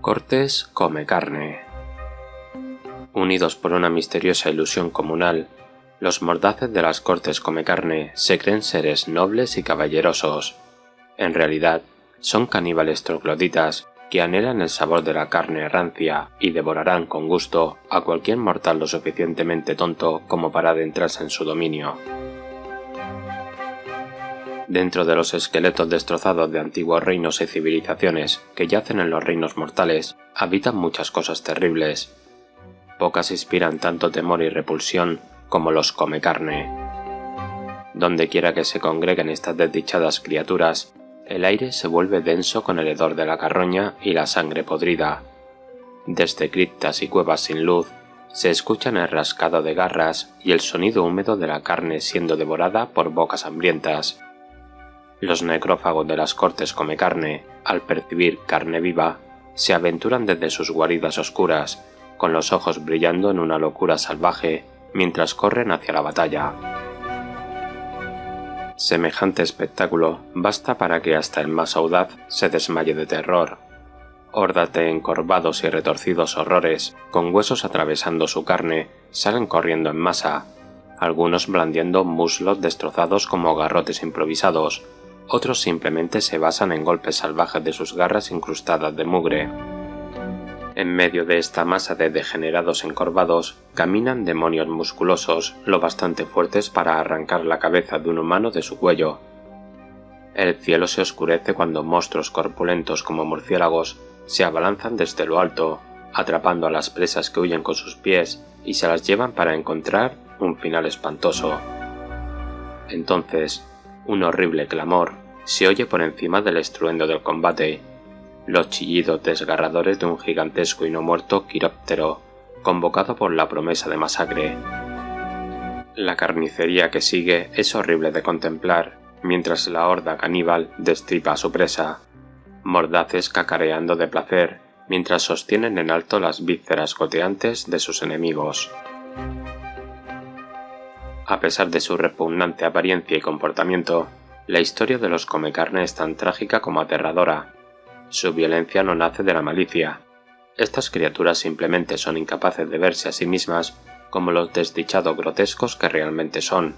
Cortes come carne. Unidos por una misteriosa ilusión comunal, los mordaces de las Cortes come carne se creen seres nobles y caballerosos. En realidad, son caníbales trogloditas que anhelan el sabor de la carne rancia y devorarán con gusto a cualquier mortal lo suficientemente tonto como para adentrarse en su dominio. Dentro de los esqueletos destrozados de antiguos reinos y civilizaciones que yacen en los reinos mortales, habitan muchas cosas terribles. Pocas inspiran tanto temor y repulsión como los come carne. Donde quiera que se congreguen estas desdichadas criaturas, el aire se vuelve denso con el hedor de la carroña y la sangre podrida. Desde criptas y cuevas sin luz, se escuchan el rascado de garras y el sonido húmedo de la carne siendo devorada por bocas hambrientas. Los necrófagos de las Cortes come carne, al percibir carne viva, se aventuran desde sus guaridas oscuras, con los ojos brillando en una locura salvaje, mientras corren hacia la batalla. Semejante espectáculo basta para que hasta el más audaz se desmaye de terror. Hordas de encorvados y retorcidos horrores, con huesos atravesando su carne, salen corriendo en masa, algunos blandiendo muslos destrozados como garrotes improvisados, otros simplemente se basan en golpes salvajes de sus garras incrustadas de mugre. En medio de esta masa de degenerados encorvados, caminan demonios musculosos lo bastante fuertes para arrancar la cabeza de un humano de su cuello. El cielo se oscurece cuando monstruos corpulentos como murciélagos se abalanzan desde lo alto, atrapando a las presas que huyen con sus pies y se las llevan para encontrar un final espantoso. Entonces, un horrible clamor se oye por encima del estruendo del combate, los chillidos desgarradores de un gigantesco y no muerto quiróptero, convocado por la promesa de masacre. La carnicería que sigue es horrible de contemplar, mientras la horda caníbal destripa a su presa, mordaces cacareando de placer, mientras sostienen en alto las vísceras goteantes de sus enemigos. A pesar de su repugnante apariencia y comportamiento, la historia de los come carne es tan trágica como aterradora. Su violencia no nace de la malicia. Estas criaturas simplemente son incapaces de verse a sí mismas como los desdichados grotescos que realmente son.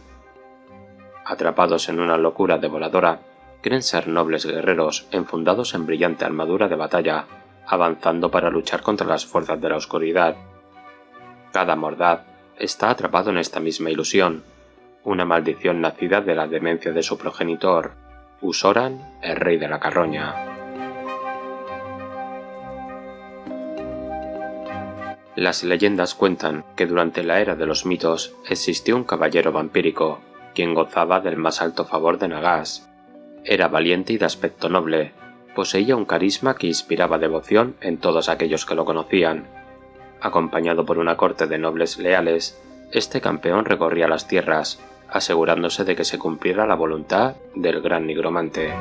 Atrapados en una locura devoradora, creen ser nobles guerreros enfundados en brillante armadura de batalla, avanzando para luchar contra las fuerzas de la oscuridad. Cada mordaz está atrapado en esta misma ilusión, una maldición nacida de la demencia de su progenitor, Usoran, el rey de la carroña. Las leyendas cuentan que durante la era de los mitos existió un caballero vampírico, quien gozaba del más alto favor de Nagash. Era valiente y de aspecto noble, poseía un carisma que inspiraba devoción en todos aquellos que lo conocían. Acompañado por una corte de nobles leales, este campeón recorría las tierras, asegurándose de que se cumpliera la voluntad del gran nigromante.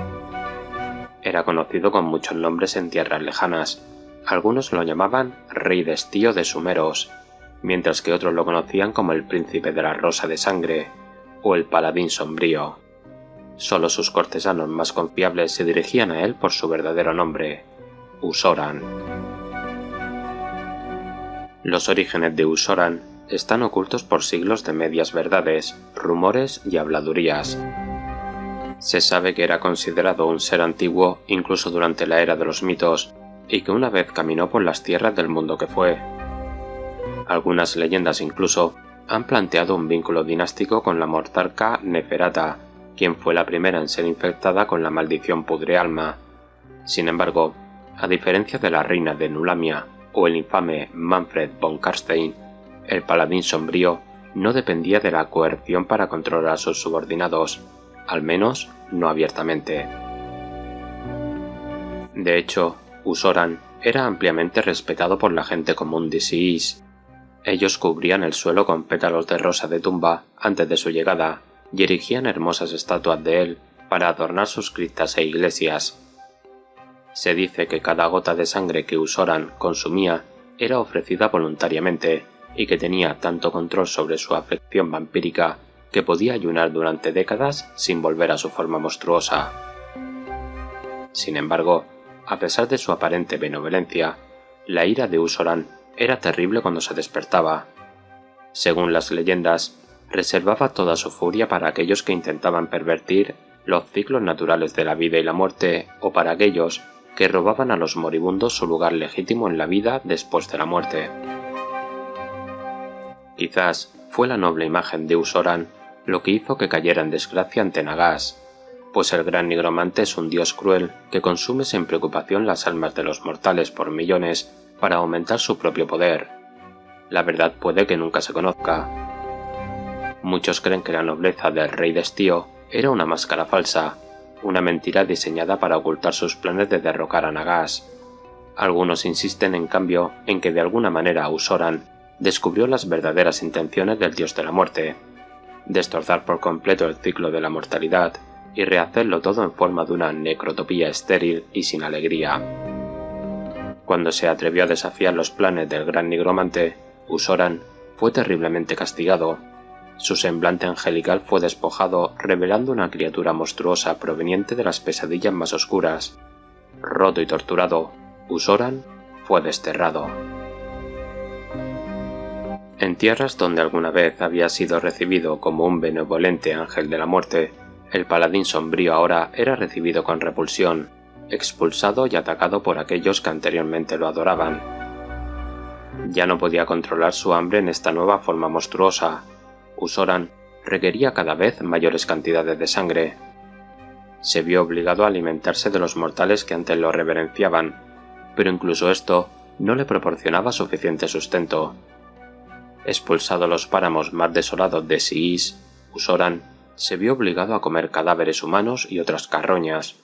Era conocido con muchos nombres en tierras lejanas. Algunos lo llamaban Rey Destío de Sumeros, mientras que otros lo conocían como el Príncipe de la Rosa de Sangre o el Paladín Sombrío. Solo sus cortesanos más confiables se dirigían a él por su verdadero nombre, Usoran. Los orígenes de Usoran están ocultos por siglos de medias verdades, rumores y habladurías. Se sabe que era considerado un ser antiguo incluso durante la era de los mitos, y que una vez caminó por las tierras del mundo que fue. Algunas leyendas incluso han planteado un vínculo dinástico con la monarca Neferata, quien fue la primera en ser infectada con la maldición Pudrealma. Sin embargo, a diferencia de la reina de Nulamia o el infame Manfred von Karstein, el paladín sombrío no dependía de la coerción para controlar a sus subordinados, al menos no abiertamente. De hecho, Usoran era ampliamente respetado por la gente común de Siis. Ellos cubrían el suelo con pétalos de rosa de tumba antes de su llegada y erigían hermosas estatuas de él para adornar sus criptas e iglesias. Se dice que cada gota de sangre que Usoran consumía era ofrecida voluntariamente y que tenía tanto control sobre su afección vampírica que podía ayunar durante décadas sin volver a su forma monstruosa. Sin embargo, a pesar de su aparente benevolencia, La ira de Usoran era terrible cuando se despertaba. Según las leyendas, reservaba toda su furia para aquellos que intentaban pervertir los ciclos naturales de la vida y la muerte, o para aquellos que robaban a los moribundos su lugar legítimo en la vida después de la muerte. Quizás fue la noble imagen de Usoran lo que hizo que cayera en desgracia ante Nagash, pues el gran nigromante es un dios cruel que consume sin preocupación las almas de los mortales por millones para aumentar su propio poder. La verdad puede que nunca se conozca. Muchos creen que la nobleza del rey Destío era una máscara falsa, una mentira diseñada para ocultar sus planes de derrocar a Nagash. Algunos insisten en cambio en que de alguna manera Usoran descubrió las verdaderas intenciones del dios de la muerte: destrozar por completo el ciclo de la mortalidad y rehacerlo todo en forma de una necrotopía estéril y sin alegría. Cuando se atrevió a desafiar los planes del gran nigromante, Usoran fue terriblemente castigado. Su semblante angelical fue despojado, revelando una criatura monstruosa proveniente de las pesadillas más oscuras. Roto y torturado, Usoran fue desterrado. En tierras donde alguna vez había sido recibido como un benevolente ángel de la muerte, el paladín sombrío ahora era recibido con repulsión, expulsado y atacado por aquellos que anteriormente lo adoraban. Ya no podía controlar su hambre en esta nueva forma monstruosa. Usoran requería cada vez mayores cantidades de sangre. Se vio obligado a alimentarse de los mortales que antes lo reverenciaban, pero incluso esto no le proporcionaba suficiente sustento. Expulsado a los páramos más desolados de Siís, Usoran se vio obligado a comer cadáveres humanos y otras carroñas.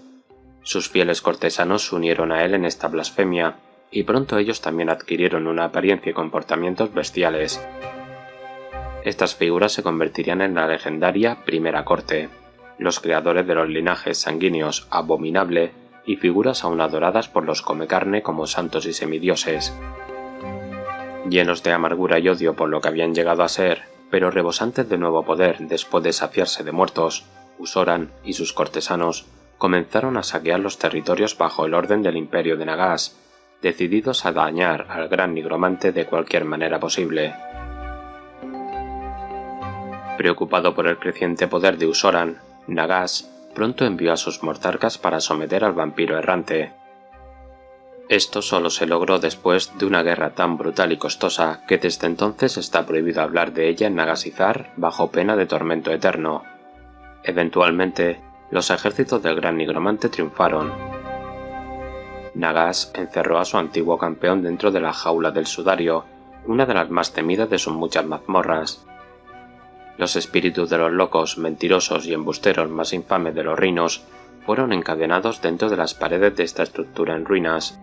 Sus fieles cortesanos se unieron a él en esta blasfemia, y pronto ellos también adquirieron una apariencia y comportamientos bestiales. Estas figuras se convertirían en la legendaria Primera Corte, los creadores de los linajes sanguíneos Abominable y figuras aún adoradas por los comecarne como santos y semidioses. Llenos de amargura y odio por lo que habían llegado a ser, pero rebosantes de nuevo poder después de saciarse de muertos, Usoran y sus cortesanos comenzaron a saquear los territorios bajo el orden del imperio de Nagash, decididos a dañar al gran nigromante de cualquier manera posible. Preocupado por el creciente poder de Usoran, Nagash pronto envió a sus mortarcas para someter al vampiro errante. Esto solo se logró después de una guerra tan brutal y costosa que desde entonces está prohibido hablar de ella en Nagashizar bajo pena de tormento eterno. Eventualmente, los ejércitos del gran nigromante triunfaron. Nagash encerró a su antiguo campeón dentro de la jaula del sudario, una de las más temidas de sus muchas mazmorras. Los espíritus de los locos, mentirosos y embusteros más infames de los reinos fueron encadenados dentro de las paredes de esta estructura en ruinas,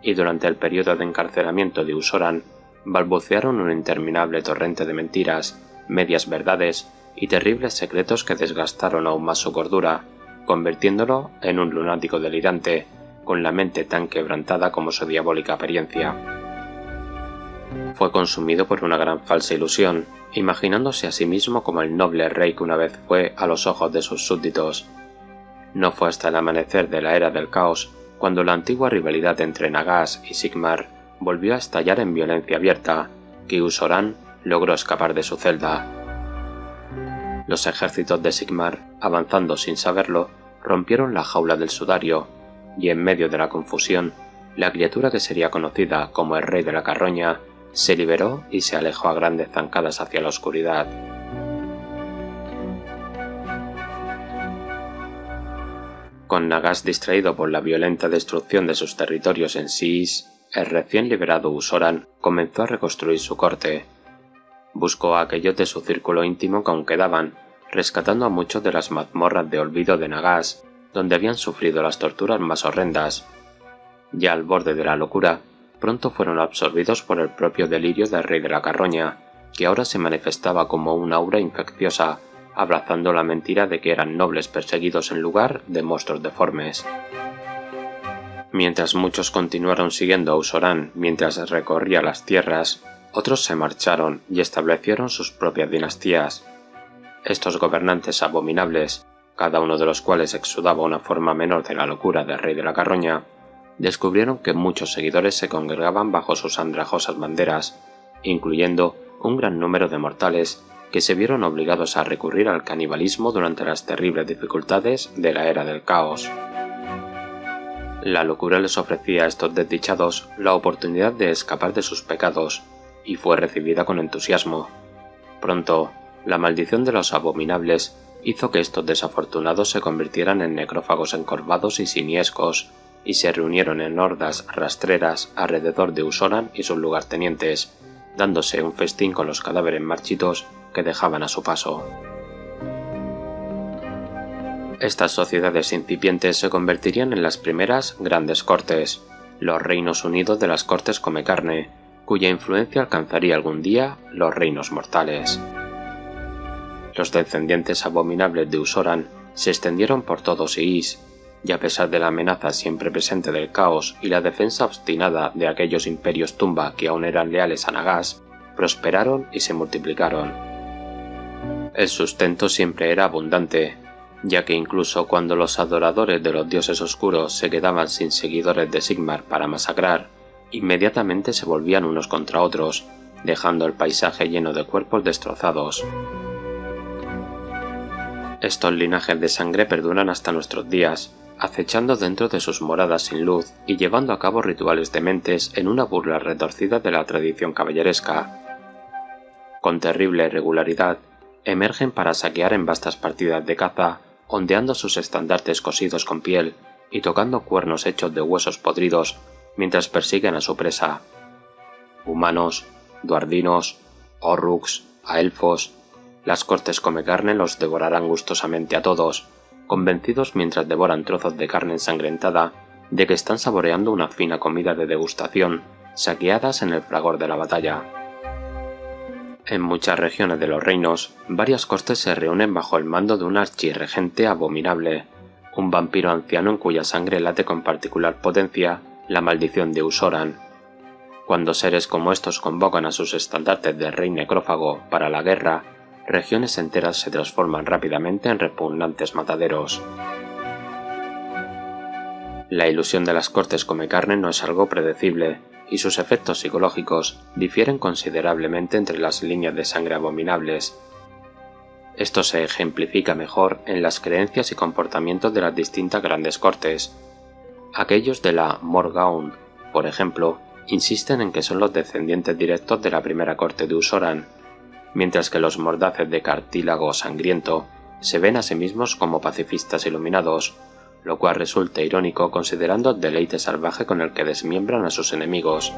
y durante el periodo de encarcelamiento de Usoran balbucearon un interminable torrente de mentiras, medias verdades y terribles secretos que desgastaron aún más su cordura, convirtiéndolo en un lunático delirante, con la mente tan quebrantada como su diabólica apariencia. Fue consumido por una gran falsa ilusión, imaginándose a sí mismo como el noble rey que una vez fue a los ojos de sus súbditos. No fue hasta el amanecer de la Era del Caos cuando la antigua rivalidad entre Nagash y Sigmar volvió a estallar en violencia abierta, que Usoran logró escapar de su celda. Los ejércitos de Sigmar, avanzando sin saberlo, rompieron la jaula del sudario, y en medio de la confusión, la criatura que sería conocida como el Rey de la Carroña se liberó y se alejó a grandes zancadas hacia la oscuridad. Con Nagash distraído por la violenta destrucción de sus territorios en Siís, el recién liberado Usoran comenzó a reconstruir su corte. Buscó a aquellos de su círculo íntimo que aún quedaban, rescatando a muchos de las mazmorras de olvido de Nagash, donde habían sufrido las torturas más horrendas. Ya al borde de la locura, pronto fueron absorbidos por el propio delirio del Rey de la Carroña, que ahora se manifestaba como un aura infecciosa, abrazando la mentira de que eran nobles perseguidos en lugar de monstruos deformes. Mientras muchos continuaron siguiendo a Usoran mientras recorría las tierras, otros se marcharon y establecieron sus propias dinastías. Estos gobernantes abominables, cada uno de los cuales exudaba una forma menor de la locura del Rey de la Carroña, descubrieron que muchos seguidores se congregaban bajo sus andrajosas banderas, incluyendo un gran número de mortales que se vieron obligados a recurrir al canibalismo durante las terribles dificultades de la Era del Caos. La locura les ofrecía a estos desdichados la oportunidad de escapar de sus pecados, y fue recibida con entusiasmo. Pronto, la maldición de los abominables hizo que estos desafortunados se convirtieran en necrófagos encorvados y simiescos, y se reunieron en hordas rastreras alrededor de Usoran y sus lugartenientes, dándose un festín con los cadáveres marchitos que dejaban a su paso. Estas sociedades incipientes se convertirían en las primeras grandes cortes, los reinos unidos de las cortes Comecarne, cuya influencia alcanzaría algún día los reinos mortales. Los descendientes abominables de Usoran se extendieron por todo Siis, y a pesar de la amenaza siempre presente del caos y la defensa obstinada de aquellos imperios tumba que aún eran leales a Nagas, prosperaron y se multiplicaron. El sustento siempre era abundante, ya que incluso cuando los adoradores de los dioses oscuros se quedaban sin seguidores de Sigmar para masacrar, inmediatamente se volvían unos contra otros, dejando el paisaje lleno de cuerpos destrozados. Estos linajes de sangre perduran hasta nuestros días, acechando dentro de sus moradas sin luz y llevando a cabo rituales dementes en una burla retorcida de la tradición caballeresca. Con terrible regularidad, emergen para saquear en vastas partidas de caza, ondeando sus estandartes cosidos con piel y tocando cuernos hechos de huesos podridos mientras persiguen a su presa. Humanos, duardinos, orruks, a elfos, las cortes Comecarne los devorarán gustosamente a todos, convencidos mientras devoran trozos de carne ensangrentada de que están saboreando una fina comida de degustación, saqueadas en el fragor de la batalla. En muchas regiones de los reinos, varias cortes se reúnen bajo el mando de un archirregente abominable, un vampiro anciano en cuya sangre late con particular potencia la maldición de Usoran. Cuando seres como estos convocan a sus estandartes de rey necrófago para la guerra, regiones enteras se transforman rápidamente en repugnantes mataderos. La ilusión de las cortes Comecarne no es algo predecible, y sus efectos psicológicos difieren considerablemente entre las líneas de sangre abominables. Esto se ejemplifica mejor en las creencias y comportamientos de las distintas grandes cortes. Aquellos de la Morgaun, por ejemplo, insisten en que son los descendientes directos de la primera corte de Usoran, mientras que los mordaces de Cartílago Sangriento se ven a sí mismos como pacifistas iluminados, lo cual resulta irónico considerando el deleite salvaje con el que desmiembran a sus enemigos.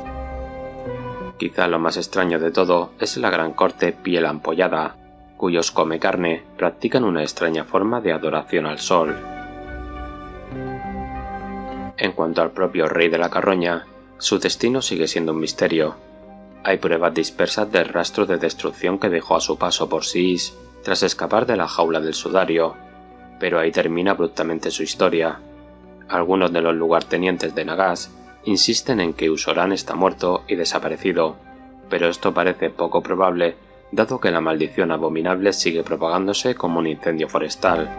Quizá lo más extraño de todo es la gran corte Piel Ampollada, cuyos Comecarne practican una extraña forma de adoración al sol. En cuanto al propio rey de la Carroña, su destino sigue siendo un misterio. Hay pruebas dispersas del rastro de destrucción que dejó a su paso por Siis tras escapar de la jaula del sudario, pero ahí termina abruptamente su historia. Algunos de los lugartenientes de Nagas insisten en que Usoran está muerto y desaparecido, pero esto parece poco probable dado que la maldición abominable sigue propagándose como un incendio forestal.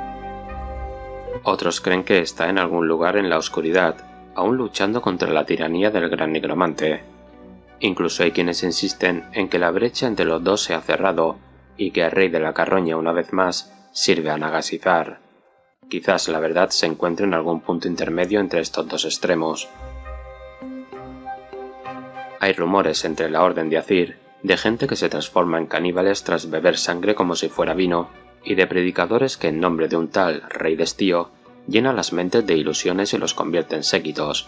Otros creen que está en algún lugar en la oscuridad, aún luchando contra la tiranía del gran nigromante. Incluso hay quienes insisten en que la brecha entre los dos se ha cerrado y que el rey de la Carroña una vez más sirve a Nagasizar. Quizás la verdad se encuentre en algún punto intermedio entre estos dos extremos. Hay rumores entre la Orden de Azir de gente que se transforma en caníbales tras beber sangre como si fuera vino, y de predicadores que en nombre de un tal rey destío llenan las mentes de ilusiones y los convierte en séquitos.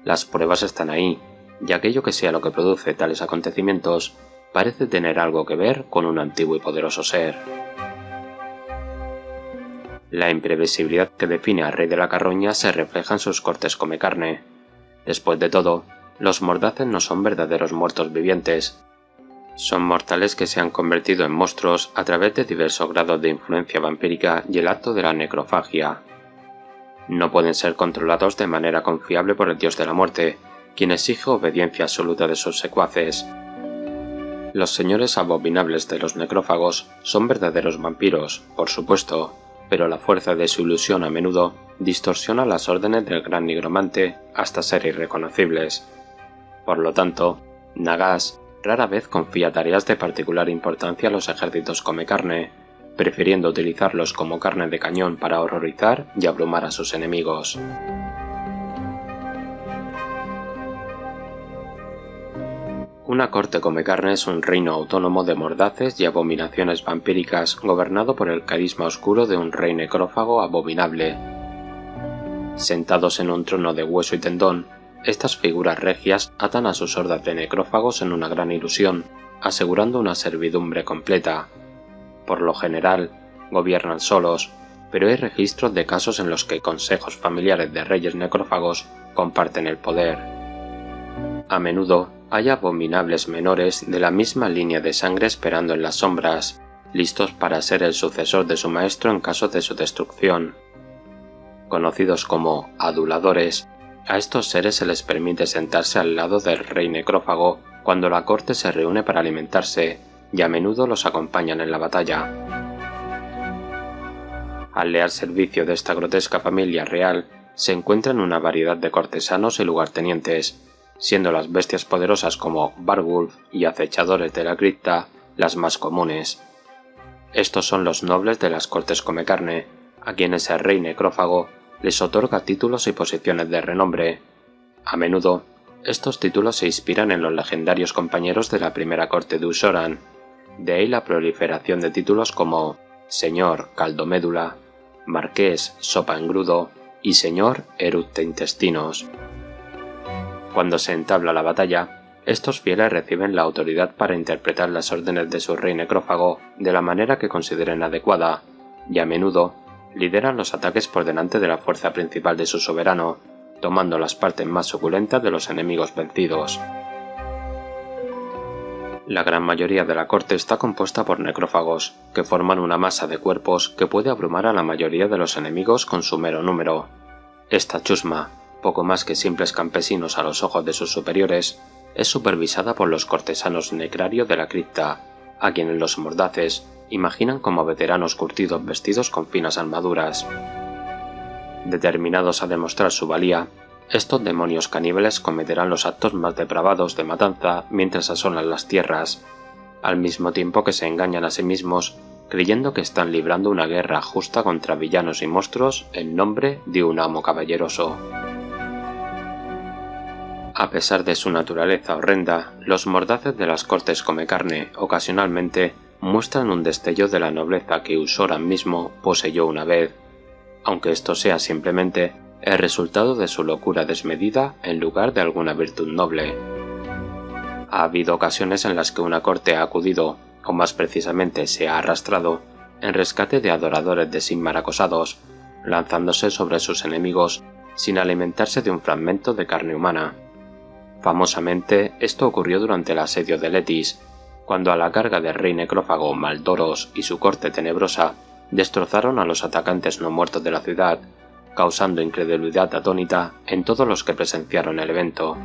Las pruebas están ahí, y aquello que sea lo que produce tales acontecimientos parece tener algo que ver con un antiguo y poderoso ser. La imprevisibilidad que define al rey de la Carroña se refleja en sus cortes Comecarne. Después de todo, los mordaces no son verdaderos muertos vivientes. Son mortales que se han convertido en monstruos a través de diversos grados de influencia vampírica y el acto de la necrofagia. No pueden ser controlados de manera confiable por el dios de la muerte, quien exige obediencia absoluta de sus secuaces. Los señores abominables de los necrófagos son verdaderos vampiros, por supuesto, pero la fuerza de su ilusión a menudo distorsiona las órdenes del gran nigromante hasta ser irreconocibles. Por lo tanto, Nagash rara vez confía tareas de particular importancia a los ejércitos Comecarne, prefiriendo utilizarlos como carne de cañón para horrorizar y abrumar a sus enemigos. Una corte Comecarne es un reino autónomo de mordaces y abominaciones vampíricas gobernado por el carisma oscuro de un rey necrófago abominable. Sentados en un trono de hueso y tendón, estas figuras regias atan a sus hordas de necrófagos en una gran ilusión, asegurando una servidumbre completa. Por lo general, gobiernan solos, pero hay registros de casos en los que consejos familiares de reyes necrófagos comparten el poder. A menudo hay abominables menores de la misma línea de sangre esperando en las sombras, listos para ser el sucesor de su maestro en caso de su destrucción. Conocidos como aduladores, a estos seres se les permite sentarse al lado del rey necrófago cuando la corte se reúne para alimentarse, y a menudo los acompañan en la batalla. Al leal servicio de esta grotesca familia real se encuentran una variedad de cortesanos y lugartenientes, siendo las bestias poderosas como Bargulf y acechadores de la cripta las más comunes. Estos son los nobles de las cortes Comecarne, a quienes el rey necrófago les otorga títulos y posiciones de renombre. A menudo, estos títulos se inspiran en los legendarios compañeros de la primera corte de Ushoran, de ahí la proliferación de títulos como Señor Caldomédula, Marqués Sopa Engrudo y Señor Eructe Intestinos. Cuando se entabla la batalla, estos fieles reciben la autoridad para interpretar las órdenes de su rey necrófago de la manera que consideren adecuada, y a menudo lideran los ataques por delante de la fuerza principal de su soberano, tomando las partes más suculentas de los enemigos vencidos. La gran mayoría de la corte está compuesta por necrófagos, que forman una masa de cuerpos que puede abrumar a la mayoría de los enemigos con su mero número. Esta chusma, poco más que simples campesinos a los ojos de sus superiores, es supervisada por los cortesanos necrario de la cripta, a quienes los mordaces imaginan como veteranos curtidos vestidos con finas armaduras. Determinados a demostrar su valía, estos demonios caníbales cometerán los actos más depravados de matanza mientras asolan las tierras, al mismo tiempo que se engañan a sí mismos creyendo que están librando una guerra justa contra villanos y monstruos en nombre de un amo caballeroso. A pesar de su naturaleza horrenda, los mordaces de las cortes Comecarne ocasionalmente muestran un destello de la nobleza que Ushoran mismo poseyó una vez, aunque esto sea simplemente el resultado de su locura desmedida en lugar de alguna virtud noble. Ha habido ocasiones en las que una corte ha acudido, o más precisamente se ha arrastrado, en rescate de adoradores de Sigmar acosados, lanzándose sobre sus enemigos sin alimentarse de un fragmento de carne humana. Famosamente, esto ocurrió durante el asedio de Letis, cuando a la carga del rey necrófago Maldoros y su corte tenebrosa destrozaron a los atacantes no muertos de la ciudad, causando incredulidad atónita en todos los que presenciaron el evento.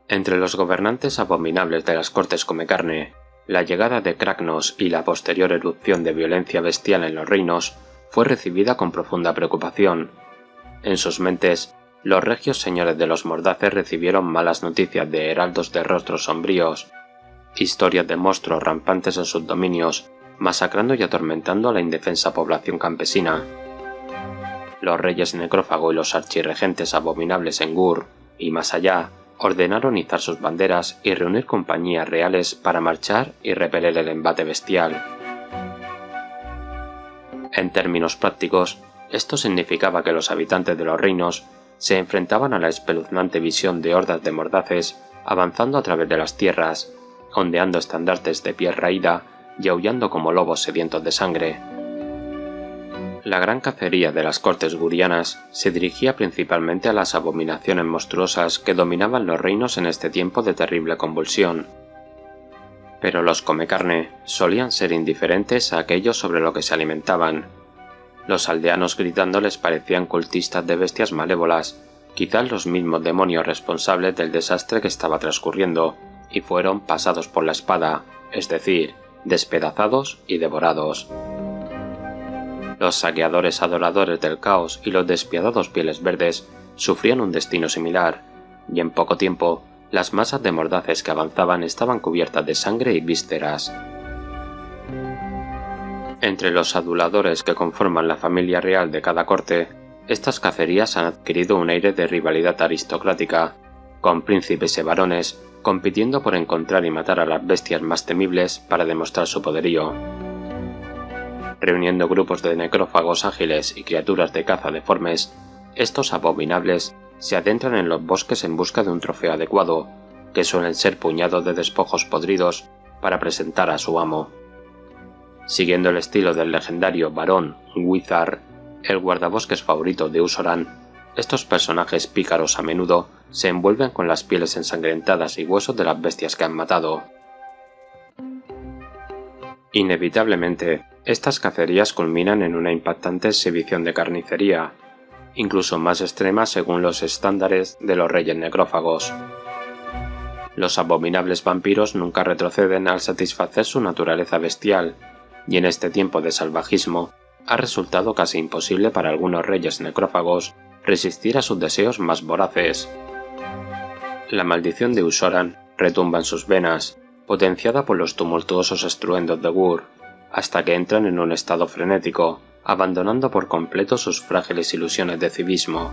Entre los gobernantes abominables de las cortes Comecarne, la llegada de Kragnos y la posterior erupción de violencia bestial en los reinos fue recibida con profunda preocupación. En sus mentes, los regios señores de los mordaces recibieron malas noticias de heraldos de rostros sombríos, historias de monstruos rampantes en sus dominios, masacrando y atormentando a la indefensa población campesina. Los reyes necrófago y los archirregentes abominables en Gur, y más allá, ordenaron izar sus banderas y reunir compañías reales para marchar y repeler el embate bestial. En términos prácticos, esto significaba que los habitantes de los reinos se enfrentaban a la espeluznante visión de hordas de mordaces avanzando a través de las tierras, ondeando estandartes de piel raída y aullando como lobos sedientos de sangre. La gran cacería de las cortes gurianas se dirigía principalmente a las abominaciones monstruosas que dominaban los reinos en este tiempo de terrible convulsión. Pero los Comecarne solían ser indiferentes a aquello sobre lo que se alimentaban. Los aldeanos gritando les parecían cultistas de bestias malévolas, quizás los mismos demonios responsables del desastre que estaba transcurriendo, y fueron pasados por la espada, es decir, despedazados y devorados. Los saqueadores adoradores del caos y los despiadados Pieles Verdes sufrían un destino similar, y en poco tiempo las masas de mordaces que avanzaban estaban cubiertas de sangre y vísceras. Entre los aduladores que conforman la familia real de cada corte, estas cacerías han adquirido un aire de rivalidad aristocrática, con príncipes y varones compitiendo por encontrar y matar a las bestias más temibles para demostrar su poderío. Reuniendo grupos de necrófagos ágiles y criaturas de caza deformes, estos abominables se adentran en los bosques en busca de un trofeo adecuado, que suelen ser puñados de despojos podridos para presentar a su amo. Siguiendo el estilo del legendario barón Wizard, el guardabosques favorito de Usoran, estos personajes pícaros a menudo se envuelven con las pieles ensangrentadas y huesos de las bestias que han matado. Inevitablemente, estas cacerías culminan en una impactante exhibición de carnicería, incluso más extrema según los estándares de los reyes necrófagos. Los abominables vampiros nunca retroceden al satisfacer su naturaleza bestial, y en este tiempo de salvajismo ha resultado casi imposible para algunos reyes necrófagos resistir a sus deseos más voraces. La maldición de Usoran retumba en sus venas, potenciada por los tumultuosos estruendos de Gur, hasta que entran en un estado frenético, abandonando por completo sus frágiles ilusiones de civismo.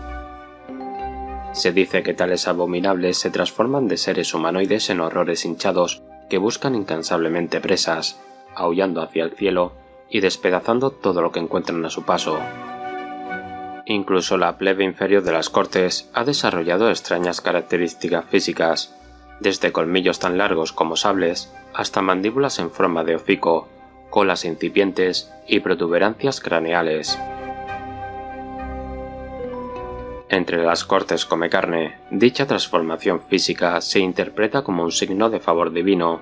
Se dice que tales abominables se transforman de seres humanoides en horrores hinchados que buscan incansablemente presas, aullando hacia el cielo y despedazando todo lo que encuentran a su paso. Incluso la plebe inferior de las cortes ha desarrollado extrañas características físicas, desde colmillos tan largos como sables hasta mandíbulas en forma de hocico, colas incipientes y protuberancias craneales. Entre las cortes come carne, dicha transformación física se interpreta como un signo de favor divino,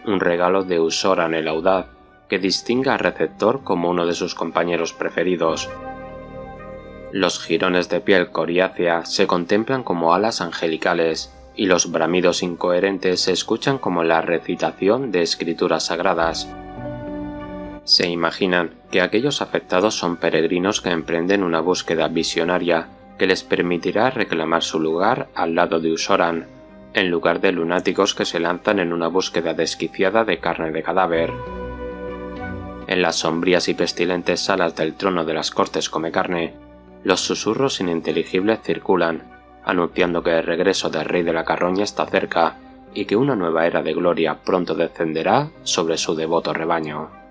un regalo de Usoran el Audaz, que distinga al receptor como uno de sus compañeros preferidos. Los jirones de piel coriácea se contemplan como alas angelicales, y los bramidos incoherentes se escuchan como la recitación de escrituras sagradas. Se imaginan que aquellos afectados son peregrinos que emprenden una búsqueda visionaria que les permitirá reclamar su lugar al lado de Usoran, en lugar de lunáticos que se lanzan en una búsqueda desquiciada de carne de cadáver. En las sombrías y pestilentes salas del trono de las cortes come carne, los susurros ininteligibles circulan, anunciando que el regreso del rey de la carroña está cerca y que una nueva era de gloria pronto descenderá sobre su devoto rebaño.